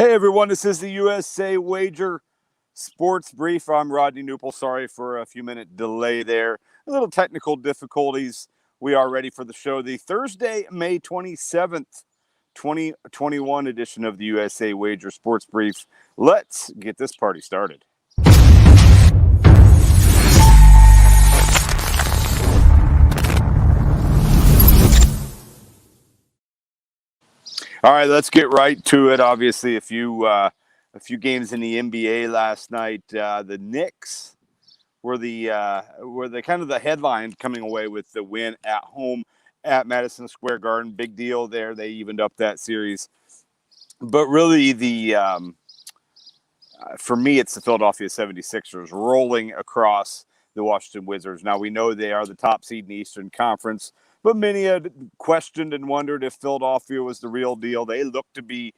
Hey everyone, this is the USA Wager Sports Brief. I'm Rodney Newpel. Sorry for a few minute delay there. A little technical difficulties. We are ready for the show. The Thursday, May 27th, 2021 edition of the USA Wager Sports Brief. Let's get this party started. All right, let's get right to it. Obviously, a few games in the NBA last night. The Knicks were the kind of the headline coming away with the win at home at Madison Square Garden. Big deal there. They evened up that series. But really, for me, it's the Philadelphia 76ers rolling across the Washington Wizards. Now, we know they are the top seed in the Eastern Conference, but many had questioned and wondered if Philadelphia was the real deal. They looked to be.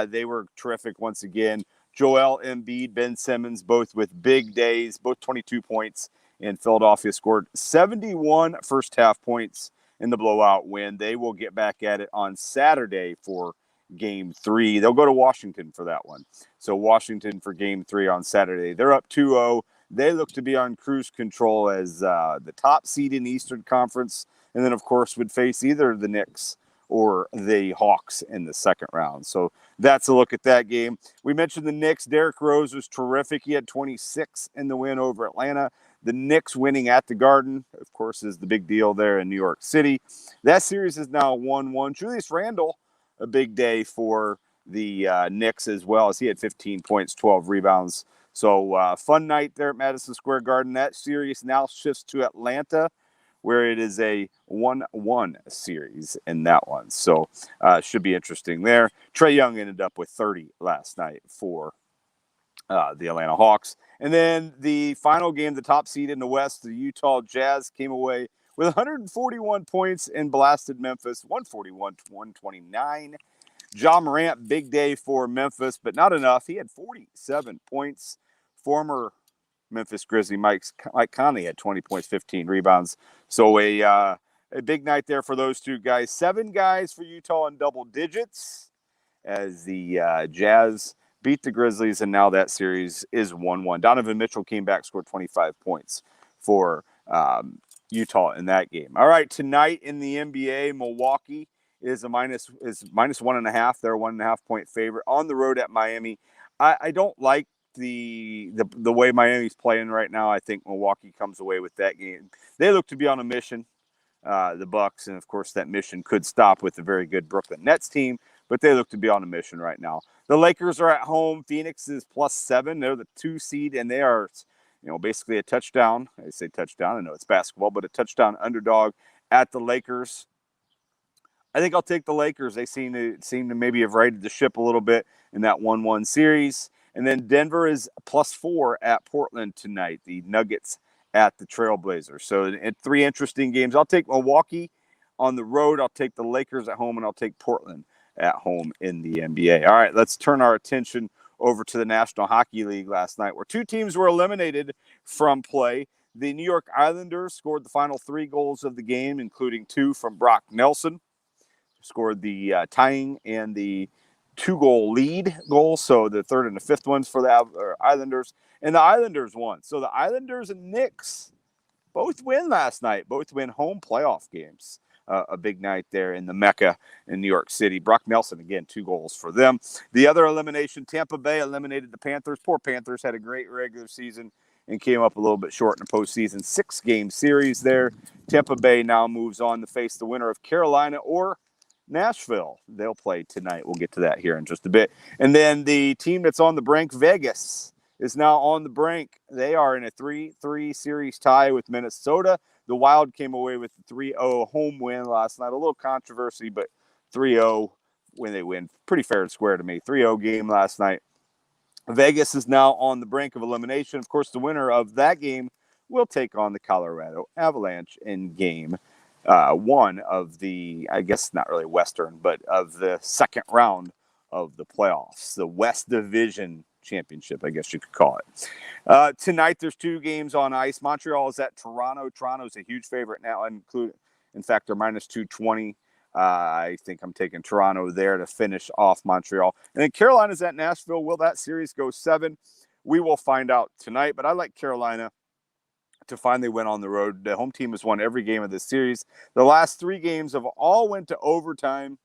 They were terrific once again. Joel Embiid, Ben Simmons, both with big days, both 22 points, and Philadelphia scored 71 first-half points in the blowout win. They will get back at it on Saturday for Game 3. They'll go to Washington for that one. So Washington for Game 3 on Saturday. They're up 2-0. They look to be on cruise control as the top seed in the Eastern Conference, and then, of course, would face either the Knicks or the Hawks in the second round. So that's a look at that game. We mentioned the Knicks. Derrick Rose was terrific. He had 26 in the win over Atlanta. The Knicks winning at the Garden, of course, is the big deal there in New York City. That series is now 1-1. Julius Randle, a big day for the Knicks as well, as he had 15 points, 12 rebounds. So fun night there at Madison Square Garden. That series now shifts to Atlanta, where it is a 1-1 series in that one. So should be interesting there. Trae Young ended up with 30 last night for the Atlanta Hawks. And then the final game, the top seed in the West, the Utah Jazz came away with 141 points and blasted Memphis, 141-129. Ja Morant, big day for Memphis, but not enough. He had 47 points. Former Memphis Grizzly Mike Conley had 20 points, 15 rebounds. So a big night there for those two guys. 7 guys for Utah in double digits as the Jazz beat the Grizzlies, and now that series is 1-1. Donovan Mitchell came back, scored 25 points for Utah in that game. All right, tonight in the NBA, Milwaukee is minus 1.5. They're a 1.5 point favorite on the road at Miami. I don't like the way Miami's playing right now. I think Milwaukee comes away with that game. They look to be on a mission, the Bucks, and of course that mission could stop with the very good Brooklyn Nets team, but they look to be on a mission right now. The Lakers are at home. Phoenix is +7. They're the 2 seed, and they are, basically a touchdown. I say touchdown. I know it's basketball, but a touchdown underdog at the Lakers. I think I'll take the Lakers. They seem to maybe have righted the ship a little bit in that 1-1 series. And then Denver is +4 at Portland tonight. The Nuggets at the Trailblazers. So 3 interesting games. I'll take Milwaukee on the road. I'll take the Lakers at home, and I'll take Portland at home in the NBA. All right, let's turn our attention over to the National Hockey League last night, where 2 teams were eliminated from play. The New York Islanders scored the final 3 goals of the game, including 2 from Brock Nelson. Scored the tying and the 2-goal lead goal, so the 3rd and the 5th ones for the Islanders, and the Islanders won. So the Islanders and Knicks both win last night, both win home playoff games. A big night there in the Mecca in New York City. Brock Nelson, again, 2 goals for them. The other elimination, Tampa Bay eliminated the Panthers. Poor Panthers had a great regular season and came up a little bit short in the postseason. 6-game series there. Tampa Bay now moves on to face the winner of Carolina or Nashville. They'll play tonight. We'll get to that here in just a bit. And then the team that's on the brink, Vegas, is now on the brink. They are in a 3-3 series tie with Minnesota. The Wild came away with a 3-0 home win last night. A little controversy, but 3-0 when they win. Pretty fair and square to me. 3-0 game last night. Vegas is now on the brink of elimination. Of course, the winner of that game will take on the Colorado Avalanche in game 1 of the, I guess not really Western, but of the second round of the playoffs, the West Division Championship, I guess you could call it. Tonight, there's 2 games on ice. Montreal is at Toronto. Toronto's a huge favorite now, in fact, they're -220 I think I'm taking Toronto there to finish off Montreal. And then Carolina's at Nashville. Will that series go 7? We will find out tonight, but I like Carolina to finally win on the road. The home team has won every game of this series. The last 3 games have all went to overtime.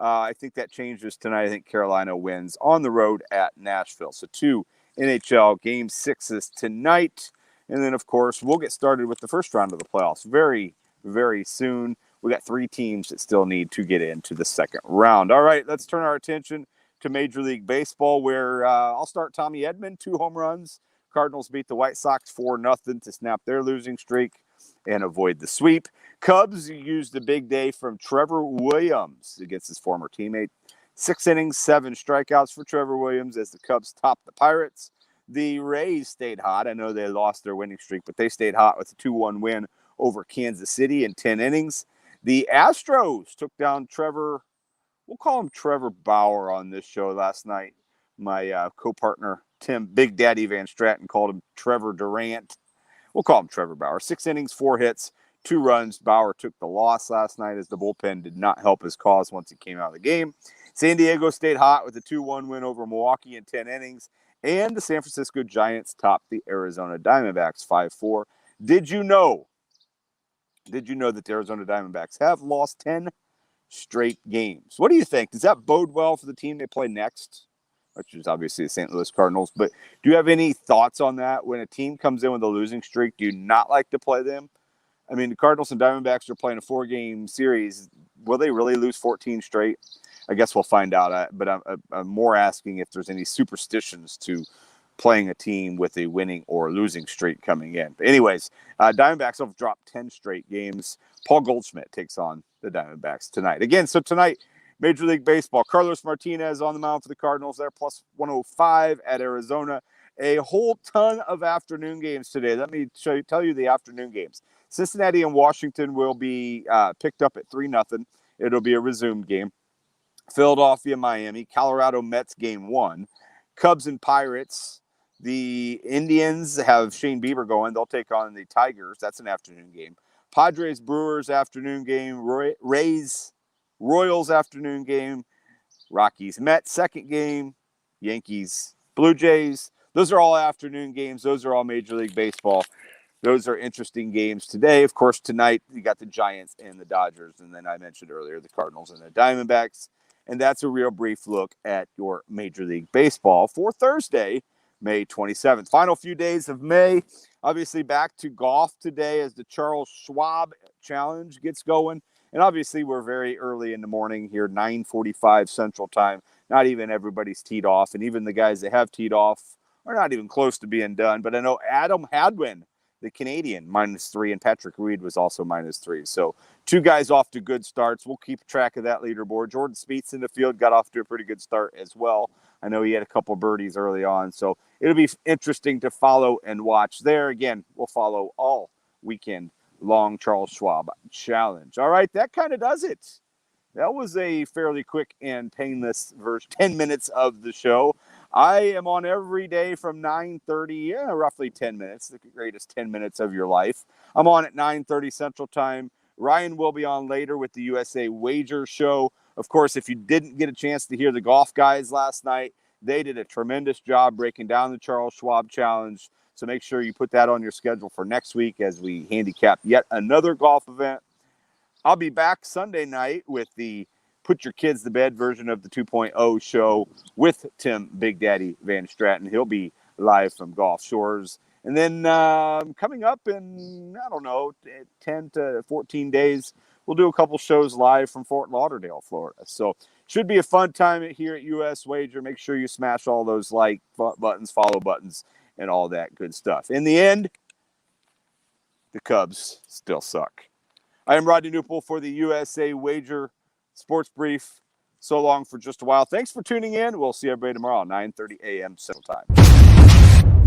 I think that changes tonight. I think Carolina wins on the road at Nashville. So 2 NHL Game 6s tonight. And then, of course, we'll get started with the first round of the playoffs very, very soon. We got 3 teams that still need to get into the second round. All right, let's turn our attention to Major League Baseball, where I'll start Tommy Edman, 2 home runs. Cardinals beat the White Sox 4-0 to snap their losing streak and avoid the sweep. Cubs used a big day from Trevor Williams against his former teammate. 6 innings, 7 strikeouts for Trevor Williams as the Cubs topped the Pirates. The Rays stayed hot. I know they lost their winning streak, but they stayed hot with a 2-1 win over Kansas City in 10 innings. The Astros took down we'll call him Trevor Bauer on this show last night. My co-partner, Tim Big Daddy Van Stratton, called him Trevor Durant. We'll call him Trevor Bauer. 6 innings, 4 hits, 2 runs. Bauer took the loss last night as the bullpen did not help his cause once he came out of the game. San Diego stayed hot with a 2-1 win over Milwaukee in 10 innings. And the San Francisco Giants topped the Arizona Diamondbacks 5-4. Did you know that the Arizona Diamondbacks have lost 10 straight games? What do you think? Does that bode well for the team they play next? Which is obviously the St. Louis Cardinals. But do you have any thoughts on that? When a team comes in with a losing streak, do you not like to play them? I mean, the Cardinals and Diamondbacks are playing a 4-game series. Will they really lose 14 straight? I guess we'll find out. But I'm more asking if there's any superstitions to playing a team with a winning or losing streak coming in. But anyways, Diamondbacks have dropped 10 straight games. Paul Goldschmidt takes on the Diamondbacks tonight. Again, so tonight, Major League Baseball, Carlos Martinez on the mound for the Cardinals. They're plus 105 at Arizona. A whole ton of afternoon games today. Let me tell you the afternoon games. Cincinnati and Washington will be picked up at 3-0. It'll be a resumed game. Philadelphia, Miami, Colorado Mets game 1. Cubs and Pirates. The Indians have Shane Bieber going. They'll take on the Tigers. That's an afternoon game. Padres, Brewers, afternoon game. Rays, Royals, afternoon game. Rockies, Mets, second game. Yankees, Blue Jays. Those are all afternoon games. Those are all Major League Baseball. Those are interesting games today. Of course, tonight you got the Giants and the Dodgers. And then I mentioned earlier the Cardinals and the Diamondbacks. And that's a real brief look at your Major League Baseball for Thursday, May 27th. Final few days of May. Obviously back to golf today as the Charles Schwab Challenge gets going. And obviously we're very early in the morning here, 9:45 Central Time. Not even everybody's teed off. And even the guys that have teed off are not even close to being done. But I know Adam Hadwin, the Canadian, -3, and Patrick Reed was also -3. So 2 guys off to good starts. We'll keep track of that leaderboard. Jordan Spieth's in the field, got off to a pretty good start as well. I know he had a couple birdies early on. So it'll be interesting to follow and watch there. Again, we'll follow all weekend long Charles Schwab Challenge. All right, that kind of does it. That was a fairly quick and painless 10 minutes of the show. I am on every day from 9:30, roughly 10 minutes, the greatest 10 minutes of your life. I'm on at 9:30 Central Time. Ryan will be on later with the USA Wager Show. Of course, if you didn't get a chance to hear the golf guys last night, they did a tremendous job breaking down the Charles Schwab Challenge. So make sure you put that on your schedule for next week as we handicap yet another golf event. I'll be back Sunday night with the Put Your Kids to Bed version of the 2.0 show with Tim Big Daddy Van Stratton. He'll be live from Gulf Shores. And then coming up in, 10 to 14 days, we'll do a couple shows live from Fort Lauderdale, Florida. So should be a fun time here at US Wager. Make sure you smash all those like buttons, follow buttons, and all that good stuff. In the end, the Cubs still suck. I am Rodney Newpol for the USA Wager Sports Brief. So long for just a while. Thanks for tuning in. We'll see everybody tomorrow, 9:30 a.m. Central Time.